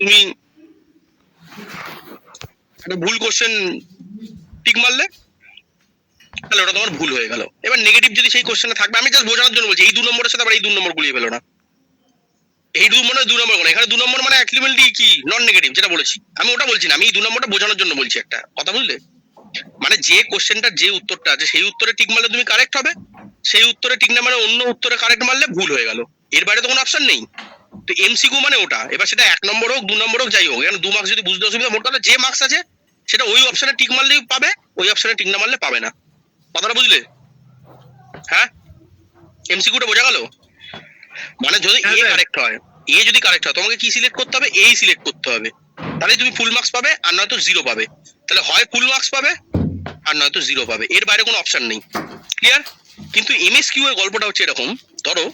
তুমি একটা ভুল কোশ্চেন টিক মারলে, তাহলে ওটা তোমার ভুল হয়ে গেল। এবার নেগেটিভ যদি সেই কোশ্চেনে থাকবে, আমি জাস্ট বোঝানোর জন্য বলছি, এই 2 নম্বরের সাথে আবার এই 2 নম্বর গুলিয়ে ফেলো না। এই 2 নম্বর 2 নম্বর এখানে 2 নম্বর মানে অ্যাকচুয়ালি কি নন নেগেটিভ যেটা বলেছি আমি, ওটা বলছি না। আমি এই 2 নম্বরটা বোঝানোর জন্য বলছি একটা কথা, বুঝলে? মানে যে কোশ্চেনটা যে উত্তরটা আছে সেই উত্তরে টিক মারলে তুমি কারেক্ট হবে, সেই উত্তরে টিক না মানে অন্য উত্তরে কারেক্ট মারলে ভুল হয়ে গেল। এর বাইরে তো কোনো অপশন নেই। তো এমসিকিউ মানে ওটা। এবার সেটা 1 নম্বর হোক 2 নম্বর হোক যাই হোক, এখানে 2 মার্কস যদি বুঝতে অসুবিধা, মোট কথা যে মার্কস আছে সেটা ওই অপশনে টিক মারলেই পাবে, ওই অপশনে টিক না মারলে পাবে না। কথাটা বুঝলে? হ্যাঁ, এমসিকিউটা বোঝা গেল? মানে যদি এ কারেক্ট হয়, এ যদি কারেক্ট হয় তোমাকে কি সিলেক্ট করতে হবে? এই সিলেক্ট করতে হবে, তাহলে তুমি ফুল মার্কস পাবে, আর নয়তো 0 পাবে। তাহলে হয় ফুল মার্কস পাবে আর নয়তো 0 পাবে, এর বাইরে কোনো অপশন নেই। ক্লিয়ার? কিন্তু এমএসকিউ এর গল্পটা হচ্ছে এরকম, ধরো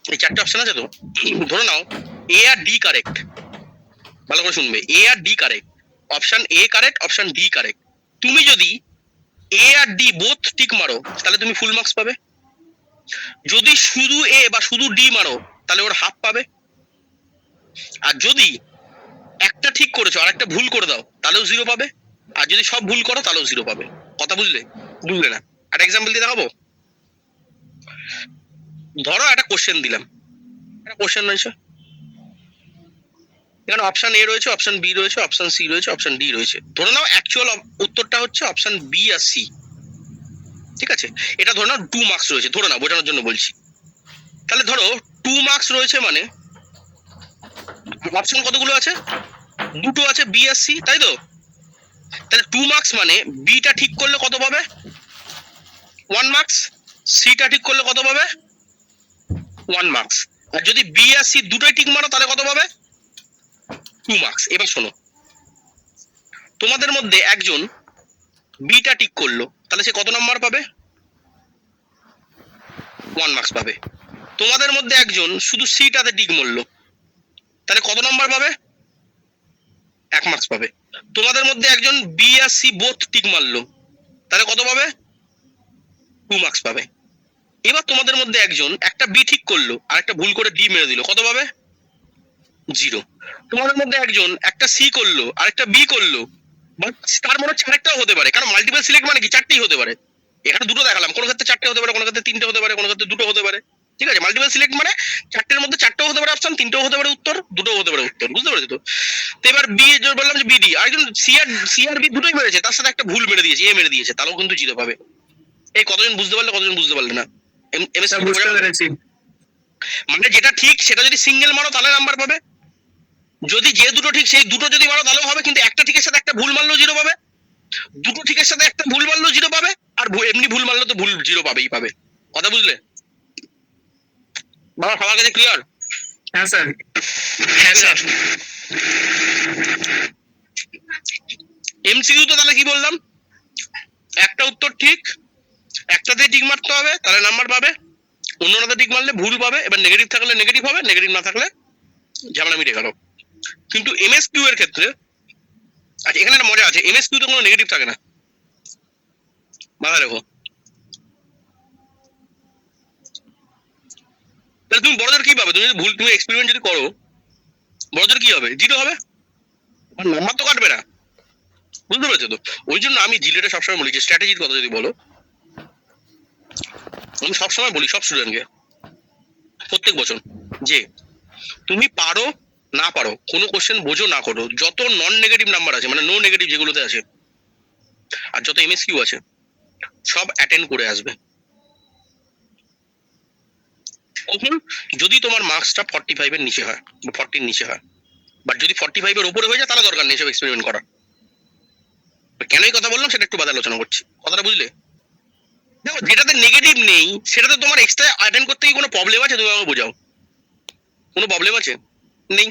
এই 4টে অপশন আছে, তো ধরে নাও এ আর ডি কারেক্ট। ভালো করে শুনবে, এ আর D correct, option A correct, option D correct. তুমি যদি এ আর ডি বোথ টিক মারো তাহলে তুমি ফুল মার্কস পাবে। যদি শুধু এ বা শুধু ডি মারো তাহলে ওর হাফ পাবে। আর যদি একটা ঠিক করেছো আর একটা ভুল করে দাও তাহলেও 0 পাবে। আর যদি সব ভুল করো তাহলেও 0 পাবে। কথা বুঝলে? বুঝলে না? একটা এক্সাম্পল দিয়ে দেখাবো। ধরো একটা কোশ্চেন দিলাম, একটা কোশ্চেন রয়েছে, এখানে অপশন এ রয়েছে, অপশন বি রয়েছে, অপশন সি রয়েছে, অপশন ডি রয়েছে। ধরে নাও অ্যাকচুয়াল উত্তরটা হচ্ছে অপশন বি আর সি। ঠিক আছে, এটা ধরে নাও 2 মার্কস রয়েছে, ধরে নাও বোঝানোর জন্য বলছি। তাহলে ধরো 2 মার্কস রয়েছে মানে অপশন কতগুলো আছে? 2টো আছে, বি আর সি, তাই তো? তাহলে 2 মার্কস মানে বিটা ঠিক করলে কত পাবে? 1 মার্কস। সিটা ঠিক করলে কত পাবে? 1 মার্কস। আর যদি বি আর সি দুটোই ঠিক মারো তাহলে কত পাবে? 2 মার্কস। এবার শোনো, তোমাদের মধ্যে একজন বিটা ঠিক করলো, তাহলে সে কত নাম্বার পাবে? 1 মার্কস পাবে। তোমাদের মধ্যে একজন শুধু সিটাতে টিক মারলো, তাহলে কত নাম্বার পাবে? 1 মার্কস পাবে। তোমাদের মধ্যে একজন বি আর সি বোথ টিক মারলো, তাহলে কত পাবে? 2 মার্কস পাবে। এবার তোমাদের মধ্যে একজন একটা বি ঠিক করলো আর একটা ভুল করে ডি মেরে দিল, কত পাবে? 0। তোমাদের মধ্যে একজন একটা সি করলো আর একটা বি করলো, তার মনে হচ্ছে আরেকটাও হতে পারে, কারণ মাল্টিপল সিলেক্ট মানে কি 4টেই হতে পারে। এখানে 2টো দেখালাম, কোনো ক্ষেত্রে 4টে হতে পারে, কোনো ক্ষেত্রে 3টে হতে পারে, কোনো ক্ষেত্রে 2টো হতে পারে। ঠিক আছে, মাল্টিপল সিলেক্ট মানে 4টের মধ্যে 4টেও হতে পারে অপশন, 3টেও হতে পারে উত্তর, 2টোও হতে পারে উত্তর। বুঝতে পেরেছো তো? তো এবার বি বললাম যে বিডি, আরেকজন সি আর বি দুটোই মেরেছে, তার সাথে একটা ভুল মেরে দিয়েছে, এ মেরে দিয়েছে, তাহলেও কিন্তু 0 পাবে। এই কতজন বুঝতে পারলে, কতজন বুঝতে পারলে না? মানে যেটা ঠিক সেটা যদি সিঙ্গেল মারো তাহলে নাম্বার পাবে, যদি যে দুটো ঠিক সেই দুটো যদি মারো তাহলেও হবে, কিন্তু একটা ঠিকের সাথে একটা ভুল মারলেও 0 পাবে, দুটো ঠিকের সাথে একটা ভুল মারলেও 0 পাবে, আর এমনি ভুল মারলে তো ভুল 0 পাবেই পাবে। কথা বুঝলে? বাবা সবার কাছে ক্লিয়ার? হ্যাঁ স্যার। হ্যাঁ স্যার। এমসিকিউ তো তাহলে কি বললাম, একটা উত্তর ঠিক, একটাতে টিক মারতে হবে তাহলে নাম্বার পাবে, অন্যটাতে টিক মারলে ভুল পাবে। এবার নেগেটিভ থাকলে নেগেটিভ হবে, নেগেটিভ না থাকলে ঝামেলা মিটে গেল। কিন্তু এমএসকিউ এর ক্ষেত্রে, আচ্ছা এখানে একটা মজা আছে, এমএসকিউ তে কোনো নেগেটিভ থাকে না, মাথায় রাখো। তাহলে তুমি বড়দের কি পাবে? তুমি যদি ভুল, তুমি এক্সপেরিমেন্ট যদি করো, বড়দের কি হবে? 0 হবে, নাম্বার তো কাটবে না। বুঝতে পেরেছো তো? ওই জন্য আমি জিলেটা সবসময় বলি যে স্ট্র্যাটেজির কথা যদি বলো, আমি সবসময় বলি সব স্টুডেন্টকে প্রত্যেক বছর, যে তুমি পারো না পারো, কোনো কোশ্চেন বোঝো না করো, যত নন নেগেটিভ নাম্বার আছে মানে নো নেগেটিভ যেগুলোতে আছে, আর যত এমএসকিউ আছে সব অ্যাটেন্ড করে আসবে। কখন? যদি তোমার মার্কসটা 45 এর নিচে হয় বা 40 নিচে হয়, বাট যদি 45 এর উপরে হয়ে যায় তাহলে দরকার নেই সব এক্সপেরিমেন্ট করার। কেন এই কথা বললাম সেটা একটু বাদে আলোচনা করছি, কথাটা বুঝলে? দেখো যেটাতে নেগেটিভ নেই সেটাতে তোমার এক্সট্রা অ্যাটেন্ড করতে কি কোনো প্রবলেম আছে? তুমি আমাকে বোঝাও, কোনো প্রবলেম আছে? নেই।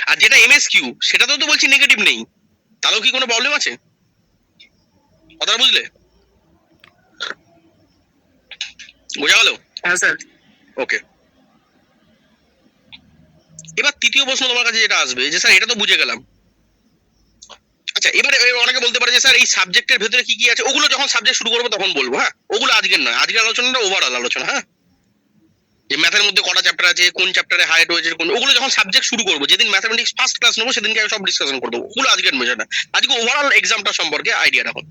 আর যেটা এমএসকিউ সেটাতেও তো বলছি নেগেটিভ নেই, তাহলেও কি কোনো প্রবলেম আছে? কথাটা বুঝলে? বোঝা গেল? হ্যাঁ স্যার। ওকে, এবার তৃতীয় প্রশ্ন তোমার কাছে যেটা আসবে যে স্যার এটা তো বুঝে গেলাম, আচ্ছা এবারে অনেকে বলতে পারে যে স্যার এই সাবজেক্টের ভেতরে কি কি আছে, ওগুলো যখন সাবজেক্ট শুরু করবো তখন বলবো। হ্যাঁ, ওগুলো আজকের নয়, আজকের আলোচনাটা ওভারঅল আলোচনা। হ্যাঁ, যে ম্যাথের মধ্যে কটা চ্যাপ্টার আছে, কোন চ্যাপ্টারে হাইট হয়েছে, কোন, ওগুলো যখন সাবজেক্ট শুরু করবো, যেদিন ম্যাথামেটিক্স ফার্স্ট ক্লাস নেবো সেদিনকে আমি সব ডিসকাশন করে দেবো। ওগুলো আজকের বিষয়টা, আজকে ওভারঅল এক্সামটা সম্পর্কে আইডিয়া রাখুন।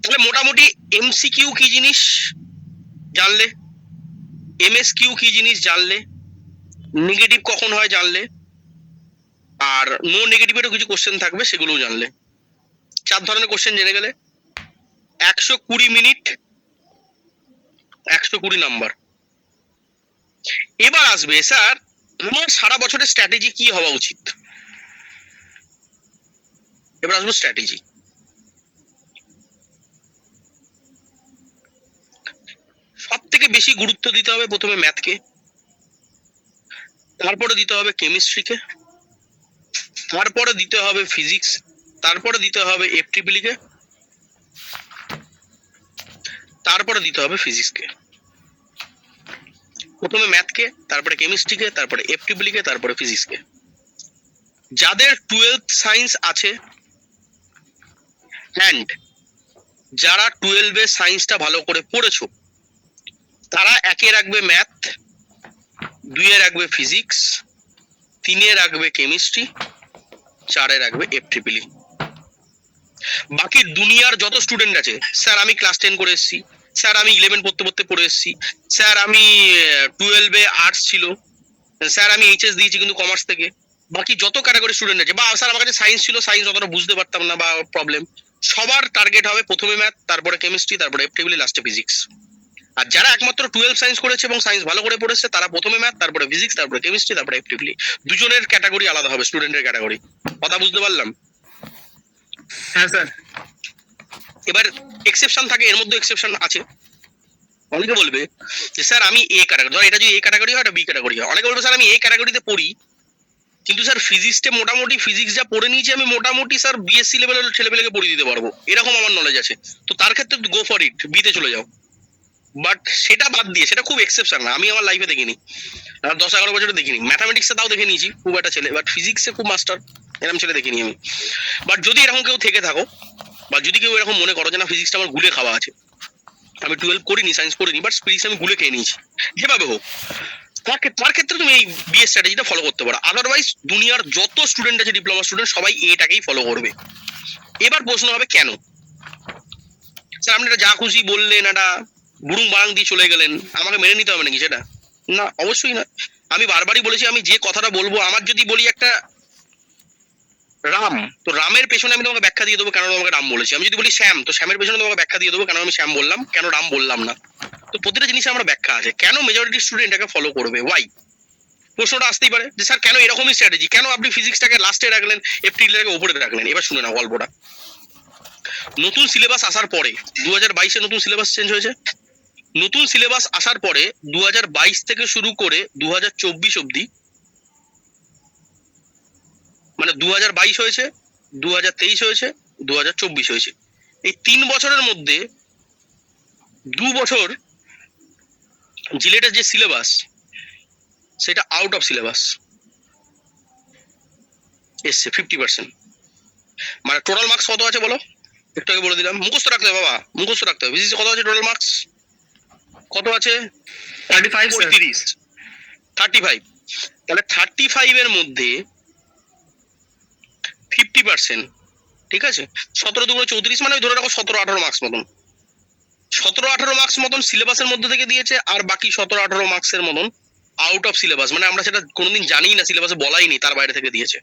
তাহলে মোটামুটি এমসিকিউ কি জিনিস জানলে, এমএসকিউ কি জিনিস জানলে, নেগেটিভ কখন হয় জানলে, আর নো নেগেটিভেরও কিছু কোশ্চেন থাকবে সেগুলোও জানলে। 4 ধরনের কোশ্চেন জেনে গেলে। 120 মিনিট, 120 নাম্বার। এবার আসবে স্যার আমার সারা বছরের স্ট্র্যাটেজি কি হওয়া উচিত। এবার আসবো স্ট্র্যাটেজি। সব থেকে বেশি গুরুত্ব দিতে হবে প্রথমে ম্যাথকে, তারপরে দিতে হবে কেমিস্ট্রিকে, তারপরে দিতে হবে ফিজিক্স, তারপরে দিতে হবে এফটিপিলিকে, তারপরে দিতে হবে ফিজিক্সকে। প্রথমে ম্যাথকে, তারপরে কেমিস্ট্রিকে, তারপরে এফটিপিলিকে, তারপরে ফিজিক্সকে। যাদের 12th সায়েন্স আছে অ্যান্ড যারা 12-এ সায়েন্সটা ভালো করে পড়েছো, তারা 1-এ রাখবে ম্যাথ, 2-এ রাখবে ফিজিক্স, 3-এ রাখবে কেমিস্ট্রি, 4-এ রাখবে এফটিপিলি। বাকি দুনিয়ার যত স্টুডেন্ট আছে, স্যার আমি ক্লাস 10 করে এসেছি, স্যার আমি 11 পড়তে পড়তে পড়ে এসেছি, স্যার আমি 12-এ আর্টস ছিল, স্যার আমি এইচএস দিয়েছি কিন্তু কমার্স থেকে, বাকি যত ক্যাটাগরি স্টুডেন্ট আছে, বা স্যার আমার কাছে সায়েন্স ছিল, সায়েন্স অতটা বুঝতে পারতাম না বা প্রবলেম, সবার টার্গেট হবে প্রথমে ম্যাথ, তারপরে কেমিস্ট্রি, তারপরে এফটিপিলি, লাস্টে ফিজিক্স। আর যারা একমাত্র 12 সায়েন্স করেছে এবং সায়েন্স ভালো করে পড়েছে, তারা প্রথমে ম্যাথ, তারপরে ফিজিক্স, তারপরে কেমিস্ট্রি, তারপরে এফটিপিলি। দুজনের ক্যাটাগরি আলাদা হবে, স্টুডেন্টের ক্যাটাগরি। কথা বুঝতে পারলাম? হ্যাঁ স্যার। এবার এক্সেপশন থাকে, এর মধ্যে এক্সেপশন আছে। অনেকে বলবে যে স্যার আমি এ ক্যাটাগরি, ধর এটা যদি এ ক্যাটাগরি হয়, এটা বি ক্যাটাগরি হয়। অনেকে বলবে স্যার আমি এ ক্যাটাগরিতে পড়ি, কিন্তু স্যার ফিজিক্সে মোটামুটি ফিজিক্স যা পড়ে নিয়েছি আমি, মোটামুটি স্যার বিএসসি লেভেলের ছেলেপেলেকে পড়িয়ে দিতে পারবো, এরকম আমার নলেজ আছে। তো তার ক্ষেত্রে গো ফর ইট, বিতে চলে যাও। বাট সেটা বাদ দিয়ে, সেটা খুব এক্সেপশন, আমি আমার লাইফে দেখিনি, 10-11 বছরে দেখিনি। ম্যাথামেটিক্সে তাও দেখে নিয়েছি খুব একটা ছেলে, বাট ফিজিক্সে খুব মাস্টার, এরকম ছেলে দেখিনি আমি। বাট যদি এরকম কেউ থেকে থাকো, বা যদি কেউ এরকম মনে করো যে না ফিজিক্সটা আমার গুলে খাওয়া আছে, আমি 12 করিনি, সায়েন্স পড়িনি, বাট ফিজিক্স আমি গুলে খেয়ে নিয়েছি, যেভাবে হোক, তার ক্ষেত্রে তুমি এই বিএস স্ট্র্যাটেজিটা ফলো করতে পারো। আদারওয়াইজ দুনিয়ার যত স্টুডেন্ট আছে, ডিপ্লোমা স্টুডেন্ট, সবাই এটাকেই ফলো করবে। এবার প্রশ্ন হবে কেন? স্যার আপনি এটা যা খুশি বললেন, একটা বুড়ুং বাড়াং দিয়ে চলে গেলেন, আমাকে মেনে নিতে হবে নাকি সেটা? না, অবশ্যই না। আমি বারবারই বলেছি, আমি যে কথাটা বলবো, আমার যদি বলি একটা রাম, তো রামের পেছনে আমি তোমাকে ব্যাখ্যা দিয়ে দেবো কেন তোমাকে রাম বলেছি। আমি যদি বলি শ্যাম, তো শ্যামের পেছনে তোমাকে ব্যাখ্যা দিয়ে দেবো কেন আমি শ্যাম বললাম, কেন রাম বললাম না। তো প্রতিটা জিনিসে আমার ব্যাখ্যা আছে। কেন মেজরিটি স্টুডেন্ট এটাকে ফলো করবে, ওয়াই? প্রশ্নটা আসতেই পারে যে স্যার কেন এরকমই স্ট্র্যাটেজি, কেন আপনি ফিজিক্সটাকে লাস্টে রাখলেন, এফটিটাকে উপরে রাখলেন? এবার শুনে নাও গল্পটা। নতুন সিলেবাস আসার পরে 2022-এ নতুন সিলেবাস চেঞ্জ হয়েছে। নতুন সিলেবাস আসার পরে 2022 থেকে শুরু করে 2024 অবধি, মানে 2022 হয়েছে, 2023 হয়েছে, 2024 হয়েছে, এই 3 বছরের মধ্যে 2 বছর জিলেটের যে সিলেবাস, সেটা আউট অফ সিলেবাস এসছে 50%। মানে টোটাল মার্কস কত আছে বলো? একটু আগে বলে দিলাম, মুখস্থ রাখতে হবে বাবা, মুখস্থ রাখতে হবে। ফিজিক্সে কত আছে টোটাল মার্কস? কত আছে? 35 স্যার। 35। তাহলে 35 এর মধ্যে 50%, ঠিক আছে, 17 দুগুণে 34, মানে ধরে রাখো 17-18 মার্কস মতন। 17-18 মার্কস মতন সিলেবাসের মধ্যে থেকে দিয়েছে, আর বাকি 17-18 মার্কসের মতন আউট অফ সিলেবাস, মানে আমরা সেটা কোনোদিন জানিই না, সিলেবাসে বলাই নেই, তার বাইরে থেকে দিয়েছে।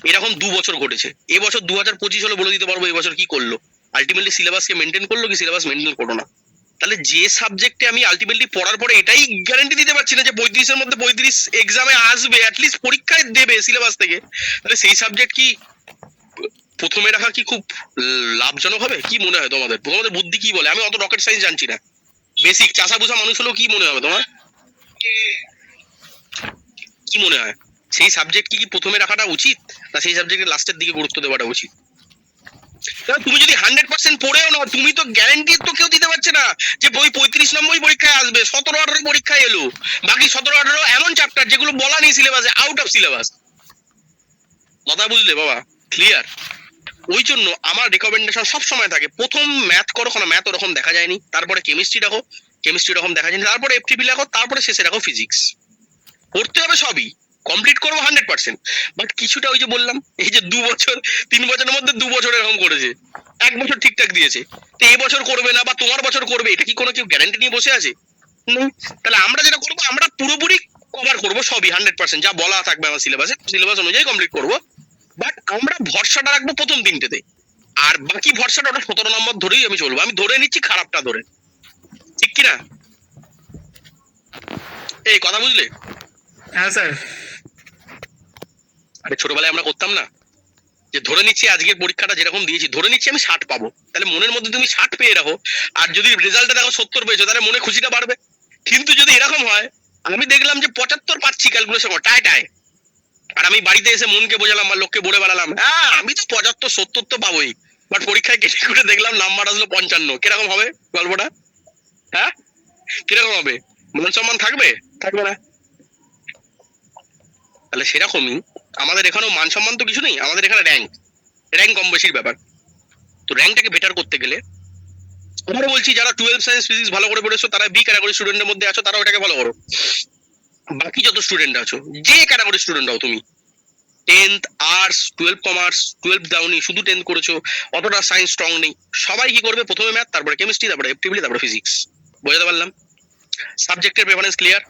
এরকম 2 বছর ঘটেছে। এবছর 2025 হলে বলে দিতে পারবো এবছর কি করলো, আলটিমেটলি সিলেবাসকে মেনটেন করলো কি সিলেবাস মেনটেন করলো না। তাহলে যে সাবজেক্টে আমি আলটিমেটলি পড়ার পরে এটাই গ্যারান্টি দিতে পারছি না যে 35-এর মধ্যে 35 এক্সামে আসবে, অ্যাটলিস্ট পরীক্ষায় দেবে সিলেবাস থেকে, তাহলে সেই সাবজেক্ট কি প্রথমে রাখা কি খুব লাভজনক হবে? কি মনে হয় তোমাদের? তোমাদের বুদ্ধি কি বলে? আমি অত রকেট সায়েন্স জানছি না, বেসিক চাষা বুঝা মানুষ হলেও কি মনে হবে তোমার? কি মনে হয় সেই সাবজেক্ট কি প্রথমে রাখাটা উচিত, না সেই সাবজেক্টের লাস্টের দিকে গুরুত্ব দেওয়াটা উচিত? তুমি যদি 100% পড়েও না, তুমি তো গ্যারান্টি তো কেউ দিতে পারছে না যে বই 35 নম্বরই পরীক্ষায় আসবে, 17-18 পরীক্ষায় এলো, বাকি 17-18 এমন চ্যাপ্টার যেগুলো বলা নেই সিলেবাসে, আউট অফ সিলেবাস। কথা বুঝলে বাবা? ক্লিয়ার? ওই জন্য আমার রেকমেন্ডেশন সব সময় থাকে, প্রথম ম্যাথ করো, কোনো ম্যাথ ওরকম দেখা যায়নি, তারপরে কেমিস্ট্রি রাখো, কেমিস্ট্রি এরকম দেখা যায়, তারপরে এফটিপি লেখো, তারপরে শেষে রাখো ফিজিক্স। পড়তে হবে সবই, কমপ্লিট করবো 100%, বাট কিছুটা ওই যে বললাম, এই যে 2 বছর 3 বছরের মধ্যে 2 বছর এরকম করেছে, 1 বছর ঠিকঠাক দিয়েছে, তো এই বছর করবে না বা তোমার বছর করবে, এটা কি কোনো কেউ গ্যারান্টি নিয়ে বসে আছে? নেই। তাহলে আমরা যেটা করবো, আমরা পুরোপুরি কভার করবো সবই 100%, যা বলা থাকবে আমার সিলেবাসে, সিলেবাস অনুযায়ী কমপ্লিট করবো, বাট আমরা ভরসাটা রাখবো প্রথম 3টেতে, আর বাকি ভরসাটা ওটা 17 নম্বর ধরেই আমি চলবো, আমি ধরে নিচ্ছি খারাপটা ধরে, ঠিক কিনা? এই কথা বুঝলে? হ্যাঁ স্যার। আরে ছোটবেলায় আমরা করতাম না, যে ধরে নিচ্ছি আজকের পরীক্ষাটা যেরকম দিয়েছি, ধরে নিচ্ছি আমি 60 পাবো, তাহলে মনের মধ্যে তুমি 60 পেয়ে রাখো, আর যদি রেজাল্টে দেখো 70 পেয়েছো, তাহলে মনে খুশিটা বাড়বে। কিন্তু যদি এরকম হয়, আমি দেখলাম যে 75 পাচ্ছি ক্যালকুলেশন টায় টায়, আর আমি বাড়িতে এসে মনকে বোঝালাম আর লোককে বলে বেড়ালাম, হ্যাঁ আমি তো 75 70 তো পাবোই, বাট পরীক্ষায় কেটে কুটে দেখলাম নাম্বার আসলো 55, কিরকম হবে গল্পটা? হ্যাঁ, কিরকম হবে? মান সম্মান থাকবে? থাকবে না। তাহলে সেরকমই আমাদের এখানেও মান সম্মান তো কিছু নেই, আমাদের এখানে র্যাঙ্ক কম বেশির ব্যাপার। তো র্যাঙ্কটাকে বেটার করতে গেলে আবারও বলছি, যারা 12 সায়েন্স ফিজিক্স ভালো করে পড়েছো, তারা বি ক্যাটাগরি স্টুডেন্টের মধ্যে আছো, তারা ওটাকে ফলো করো। বাকি যত স্টুডেন্ট আছো, যে ক্যাটাগরি স্টুডেন্ট হও তুমি, 10th আর্টস, 12 কমার্স, 12 দাওনি, শুধু 10th করেছো, অতটা সায়েন্স স্ট্রং নেই, সবাই কি করবে, প্রথমে ম্যাথ, তারপরে কেমিস্ট্রি, তারপরে এফটিবিলি, তারপরে ফিজিক্স। বোঝাতে পারলাম? সাবজেক্টের প্রেফারেন্স ক্লিয়ার?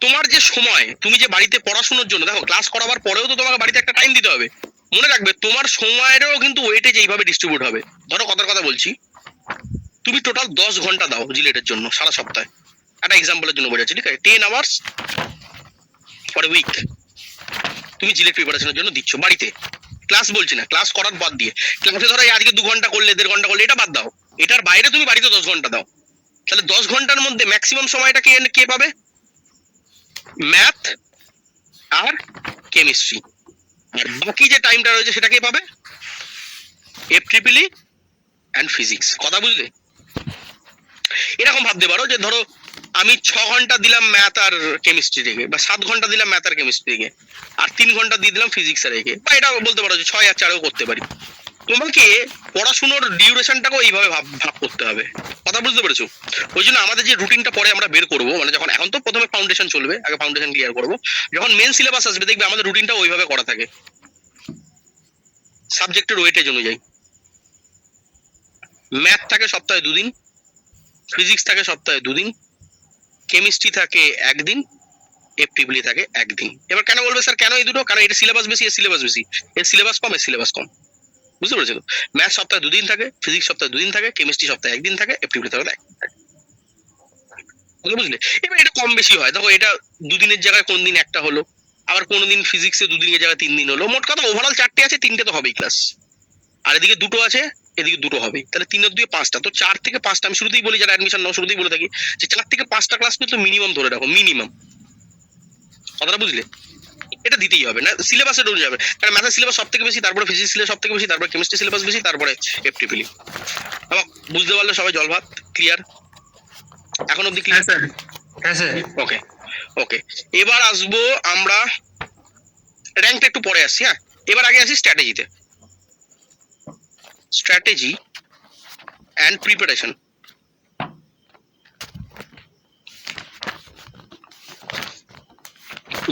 তোমার যে সময়, তুমি যে বাড়িতে পড়াশোনার জন্য, দেখো ক্লাস করাবার পরেও তো তোমাকে বাড়িতে একটা টাইম দিতে হবে, মনে রাখবে তোমার সময়েরও কিন্তু ওয়েটেজ এইভাবে ডিস্ট্রিবিউট হবে। ধরো কথার কথা বলছি, তুমি টোটাল 10 ঘন্টা দাও জিলেটের জন্য সারা সপ্তাহে, একটা এক্সাম্পলের জন্য বোঝাচ্ছি, ঠিক আছে? 10 আওয়ার্স ফর এ উইক তুমি জিলেট প্রিপারেশনের জন্য দিচ্ছ বাড়িতে। ক্লাস বলছি না, ক্লাস করার বাদ দিয়ে, ক্লাসে ধরো আজকে 2 ঘন্টা করলে, 1.5 ঘন্টা করলে, এটা বাদ দাও, এটার বাইরে তুমি বাড়িতে 10 ঘন্টা দাও, তাহলে 10 ঘন্টার মধ্যে ম্যাক্সিমাম সময়টা কে পাবে? ম্যাথ আর কেমিস্ট্রি। আর বাকি যে টাইমটা রয়েছে সেটা কে পাবে? এফটিপিলি অ্যান্ড ফিজিক্স। কথা বুঝলে? এরকম ভাবতে পারো যে ধরো আমি 6 ঘন্টা দিলাম ম্যাথ আর কেমিস্ট্রি থেকে, বা 7 ঘন্টা দিলাম ম্যাথ আর কেমিস্ট্রি থেকে, আর 3 ঘন্টা দিয়ে দিলাম ফিজিক্স আর রেখে, বা এটা বলতে পারো যে 6 আর 4ও করতে পারি। তোমাকে পড়াশোনার ডিউরেশনটাকেও এইভাবে ভাগ করতে হবে। কথা বুঝতে পেরেছো? ওই জন্য আমাদের যে রুটিনটা পরে আমরা বের করবো, মানে যখন, এখন তো প্রথমে ফাউন্ডেশন চলবে, আগে ফাউন্ডেশন ক্লিয়ার করবো, যখন মেন সিলেবাস আসবে দেখবে আমাদের রুটিনটা ওইভাবে করা থাকে সাবজেক্টের ওয়েটেজ অনুযায়ী। ম্যাথ থাকে সপ্তাহে 2 দিন, ফিজিক্স থাকে সপ্তাহে 2 দিন, কেমিস্ট্রি থাকে 1 দিন, এফটিবিলি থাকে 1 দিন। এবার কেন বলবে স্যার কেন এই দুটো? কারণ এটা সিলেবাস বেশি, এর সিলেবাস বেশি, এর সিলেবাস কম, এর সিলেবাস কম। বুঝতে পেরেছো তো? ম্যাথ সপ্তাহে 2 দিন থাকে, ফিজিক্স সপ্তাহে 2 দিন থাকে, কেমিস্ট্রি সপ্তাহে 1 দিন থাকে, এফটিবিলি থাকে 1 দিন থাকে। বুঝলে? এবার এটা কম বেশি হয়, দেখো এটা 2 দিনের জায়গায় কোন দিন একটা হলো, আবার কোন দিন ফিজিক্সে 2 দিনের জায়গায় 3 দিন হলো, মোট কথা ওভারঅল 4টে আছে, 3টে তো হবেই ক্লাস, আর এদিকে 2টো আছে, এদিকে 2টো হবে, তাহলে 3 আর 2 5টা, তো 4 থেকে 5টা আমি শুরুতেই বলি, যারা অ্যাডমিশন নাও শুরুতেই বলে থাকি যে 4 থেকে 5টা ক্লাস কিন্তু মিনিমাম ধরে রাখো, মিনিমাম। কথাটা বুঝলে? এটা দিতেই হবে, না সিলেবাসে ডরে যাবে, কারণ ম্যাথের সিলেবাস সব থেকে বেশি, তারপরে ফিজিক্স সিলেবাস সব থেকে বেশি, তারপরে কেমিস্ট্রি সিলেবাস বেশি, তারপরে এফটিপিলি। আমার বুঝতে পারলে সবাই জল ভাত ক্লিয়ার? এখন অব্দি হ্যাঁ ক্লিয়ার? স্যার। হ্যাঁ স্যার। ওকে ওকে, এবার আসবো আমরা র্যাঙ্কটা একটু পরে আসছি। হ্যাঁ, এবার আগে আসি স্ট্র্যাটেজিতে। Strategy and preparation.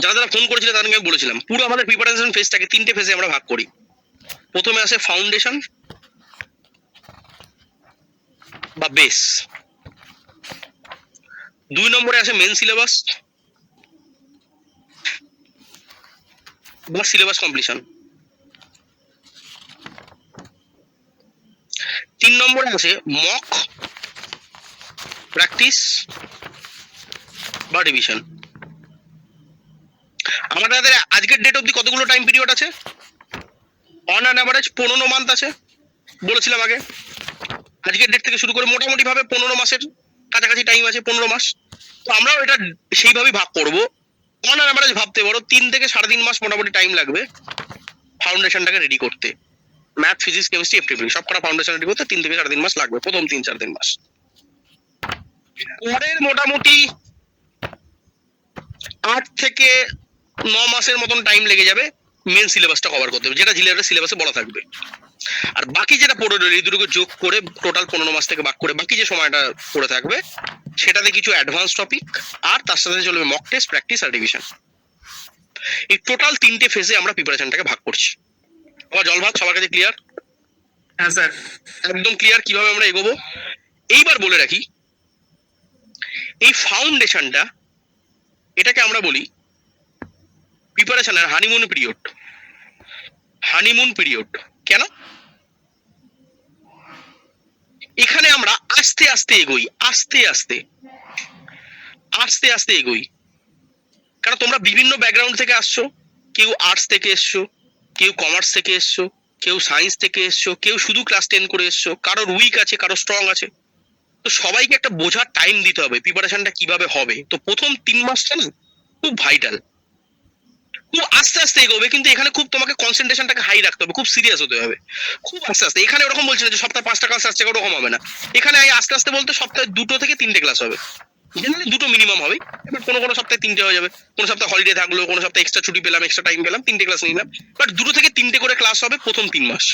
যারা যারা ফোন করেছিল তাদেরকে আমি বলেছিলাম, পুরো আমাদের প্রিপারেশন ফেজটাকে 3টে ফেজে আমরা ভাগ করি। প্রথমে আসে ফাউন্ডেশন বা বেস, 2 নম্বরে আসে মেন সিলেবাস বা সিলেবাস কমপ্লিশন, 3 নম্বরে আসে মক প্র্যাকটিস বা রিভিশন। আমাদের আজকের ডেট অবধি কতগুলো টাইম পিরিয়ড আছে? অন অ্যান অ্যাভারেজ 15 মান্থ আছে, বলেছিলাম আগে। আজকের ডেট থেকে শুরু করে মোটামুটি ভাবে 15 মাসের কাছাকাছি টাইম আছে, 15 মাস। তো আমরাও এটা সেইভাবেই ভাগ করবো। অন অ্যান অ্যাভারেজ ভাবতে পারো 3 থেকে 3.5 মাস মোটামুটি টাইম লাগবে ফাউন্ডেশনটাকে রেডি করতে। ম্যাথ, ফিজিক্স, কেমিস্ট্রি, এফটিপিলি সব কটা ফাউন্ডেশন রেডি করতে 3 থেকে 3.5 মাস লাগবে, প্রথম 3-4 মাস। পরের মোটামুটি 8 থেকে 9 মাসের মতন টাইম লেগে যাবে মেন সিলেবাসটা কভার করতে হবে, যেটা জিলেটের সিলেবাসে বলা থাকবে। আর বাকি যেটা পড়ে রইল, এই দুটোকে যোগ করে টোটাল 15 মাস থেকে ভাগ করে বাকি যে সময়টা পড়ে থাকবে সেটাতে কিছু অ্যাডভান্স টপিক, আর তার সাথে চলবে মক টেস্ট, প্র্যাকটিস আর রিভিশন। এই টোটাল 3টে ফেজে আমরা প্রিপারেশনটাকে ভাগ করছি। আমার জল ভাগ সবার কাছে ক্লিয়ার? হ্যাঁ স্যার। একদম ক্লিয়ার কিভাবে আমরা এগোবো। এইবার বলে রাখি, এই ফাউন্ডেশনটা, এটাকে আমরা বলি প্রিপারেশনের হানিমুন পিরিয়ড। হানিমুন পিরিয়ড কেন? এখানে আমরা আস্তে আস্তে এগোই, আস্তে আস্তে আস্তে আস্তে এগোই। কারণ তোমরা বিভিন্ন ব্যাকগ্রাউন্ড থেকে আসছো, কেউ আর্টস থেকে এসছো, কেউ কমার্স থেকে এসছো, কেউ সায়েন্স থেকে এসছো, কেউ শুধু ক্লাস 10 করে এসছো, কারোর উইক আছে, কারোর স্ট্রং আছে। তো সবাইকে একটা বোঝার টাইম দিতে হবে প্রিপারেশনটা কিভাবে হবে। তো প্রথম 3 মাসটা না খুব ভাইটাল, খুব আস্তে আস্তে এগোবে, কিন্তু এখানে খুব তোমাকে কনসেন্ট্রেশনটাকে হাই রাখতে হবে, খুব সিরিয়াস হতে হবে, খুব আস্তে আস্তে। এখানে ওরকম বলছি না যে সপ্তাহে 5টা ক্লাস আসছে, ওরকম হবে না। এখানে আস্তে আস্তে বলতে সপ্তাহে 2 থেকে 3টে ক্লাস হবে, জেনারেলি 2টো মিনিমাম হবে। এবার কোনো সপ্তাহে 3টে হয়ে যাবে, কোনো সপ্তাহে হলিডে থাকলো, কোনো সপ্তাহে এক্সট্রা ছুটি পেলাম, এক্সট্রা টাইম পেলাম, 3টে ক্লাস নিলাম। বাট 2 থেকে 3টে করে ক্লাস হবে প্রথম 3 মাস।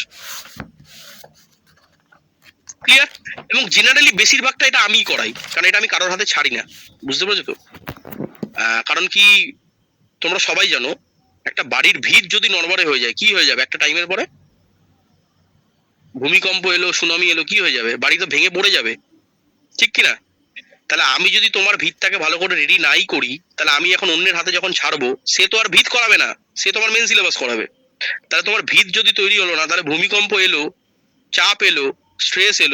ক্লিয়ার? এবং জেনারেলি বেশিরভাগটা এটা আমিই করাই, কারণ এটা আমি কারোর হাতে ছাড়ি না। বুঝতে পেরেছো তো? কারণ কি, তোমরা সবাই জানো একটা বাড়ির ভিত যদি নড়বড়ে হয়ে যায়, কি হয়ে যাবে একটা টাইমের পরে? ভূমিকম্প এলো, সুনামি এলো, কি হয়ে যাবে? বাড়ি তো ভেঙে পড়ে যাবে, ঠিক কিনা? তাহলে আমি যদি তোমার ভিতটাকে ভালো করে রেডি নাই করি, তাহলে আমি এখন অন্যের হাতে যখন ছাড়বো, সে তো আর ভিত করাবে না, সে তোমার মেন সিলেবাস করাবে। তাহলে তোমার ভিত যদি তৈরি হলো না, তাহলে ভূমিকম্প এলো, চাপ এলো, স্ট্রেস এলো,